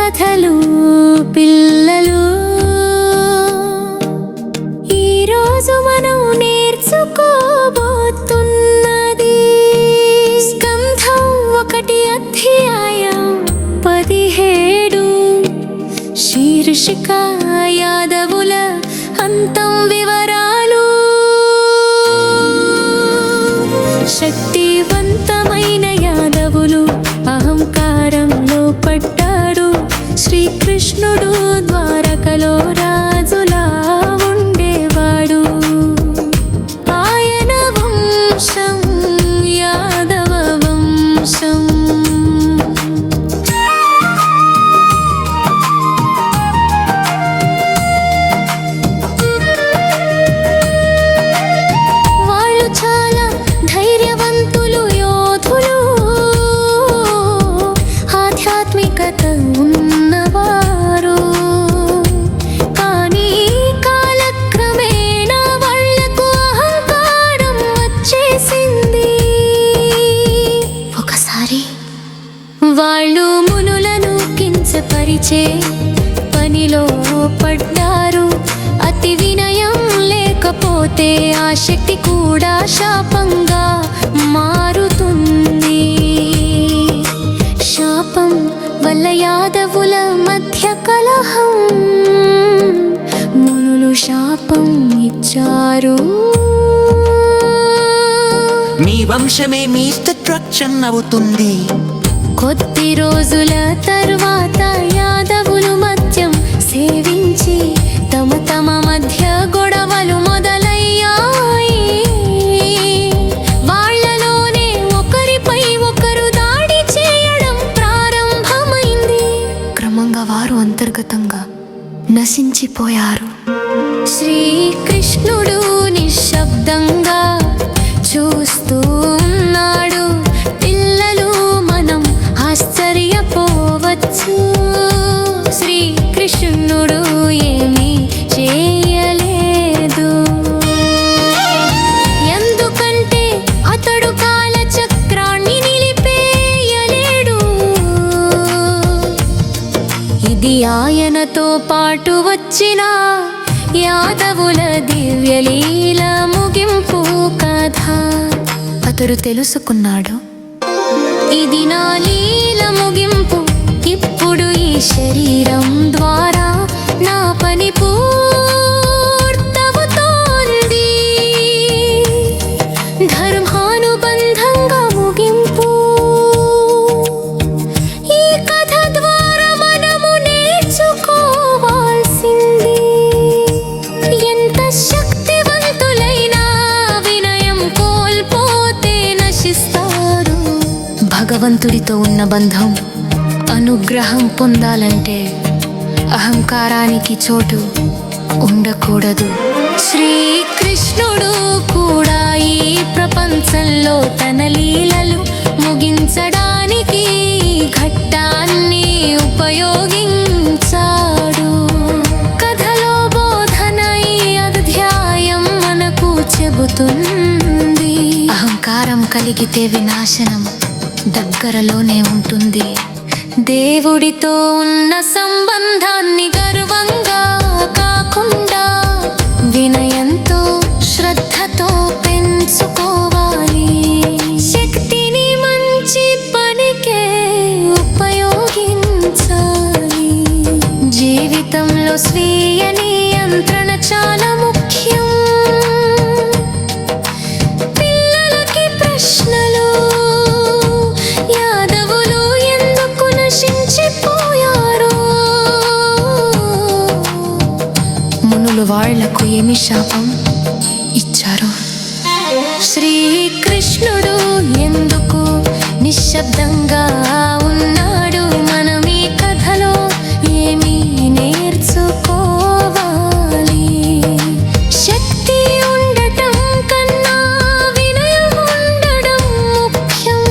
కథలు పిల్లలు. ఈరోజు మనం నేర్చుకోబోతున్నది స్కంధం 1 అధ్యాయం 17. శీర్షిక యాదవుల అంతం వివరాలు. శక్తివంతమైన యాదవులు అహంకారంలో పడ్డారు. శ్రీకృష్ణుడు ద్వారకలో రాజులా ఉండేవాడు. ఆయన వంశం యాదవ వంశం. వాళ్ళు చాలా ధైర్యవంతులు, యోధులు, ఆధ్యాత్మికత ఉన్నవారు. కానీ కాలక్రమేణా వాళ్లకు అహంకారం వచ్చేసింది. ఒకసారి వాళ్ళు మునులను కించపరిచే పనిలో పడ్డారు. అతి వినయం లేకపోతే ఆ శక్తి కూడా శాపంగా మారుతుంది. శాపం వల్ల యాదవుల మధ్య కలహం. మునులు శాపం ఇచ్చారు. మీ వంశమే మీ డిస్ట్రక్షన్ అవుతుంది. కొద్ది రోజుల తర్వాత యాదవులు మద్యం సేవించి తమ మధ్య గొడవలు మొదలయ్యాయి. వాళ్ళలోనే ఒకరిపై ఒకరు దాడి చేయడం ప్రారంభమైంది. క్రమంగా వారు అంతర్గతంగా నశించిపోయారు. శ్రీకృష్ణుడు నిశ్శబ్దంగా చూస్తూ ఉన్నాడు. పిల్లలు, మనం ఆశ్చర్యపోవచ్చు. శ్రీకృష్ణుడు ఏమీ చేయలేదు. ఎందుకంటే అతడు కాలచక్రాన్ని నిలిపేయలేడు. ఇది ఆయనతో పాటు వచ్చిన యాదవుల దివ్యలీల ముగింపు కథ. అతడు తెలుసుకున్నాడు, ఇది నా లీల ముగింపు. ఇప్పుడు ఈ శరీరం ద్వారా నా పని పూర్తవుతోంది. ధర్మానుబంధంగా ముగింపు. ఈ కథ ద్వారా మనము నేర్చుకోవాల్సింది, ఎంత శక్తివంతులైనా వినయం కోల్పోతే నశిస్తారు. భగవంతుడితో ఉన్న బంధం, అనుగ్రహం పొందాలంటే అహంకారానికి చోటు ఉండకూడదు. శ్రీకృష్ణుడు కూడా ఈ ప్రపంచంలో తన లీలలు ముగించడానికి ఘట్టాన్ని ఉపయోగించాడు. కథలో బోధన ఈ అధ్యాయం మనకు చెబుతుంది. అహంకారం కలిగితే వినాశనం దగ్గరలోనే ఉంటుంది. దేవుడితో ఉన్న సంబంధాన్ని గర్వంగా కాకుండా వినయంతో, శ్రద్ధతో పెంచుకోవాలి. శక్తిని మంచి పనికే ఉపయోగించాలి. జీవితంలో స్వీయ నియంత్రణ చాలా ముఖ్యం. పిల్లలకి ప్రశ్నలు, యాదవులు ఎందుకు నశించిపోయారు? మునులు వాళ్లకు ఏమి శాపం ఇచ్చారు? శ్రీకృష్ణుడు ఎందుకు నిశ్శబ్దంగా ఉన్నాడు? మనం ఈ కథలో ఏమి నేర్చుకోవాలి? శక్తి ఉండటం కన్నా వినయం ఉండడం ముఖ్యం.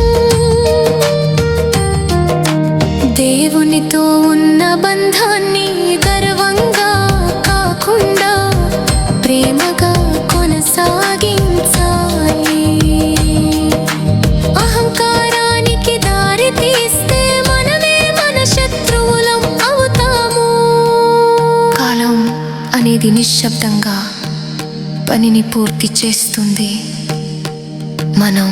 దేవునితో ఉన్న బంధాన్ని గర్వంగా కాకుండా ప్రేమగా కొనసాగించాలి. అహంకారానికి దారి తీస్తే అది నిశ్శబ్దంగా పనిని పూర్తి చేస్తుంది. మనం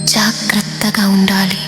జాగ్రత్తగా ఉండాలి.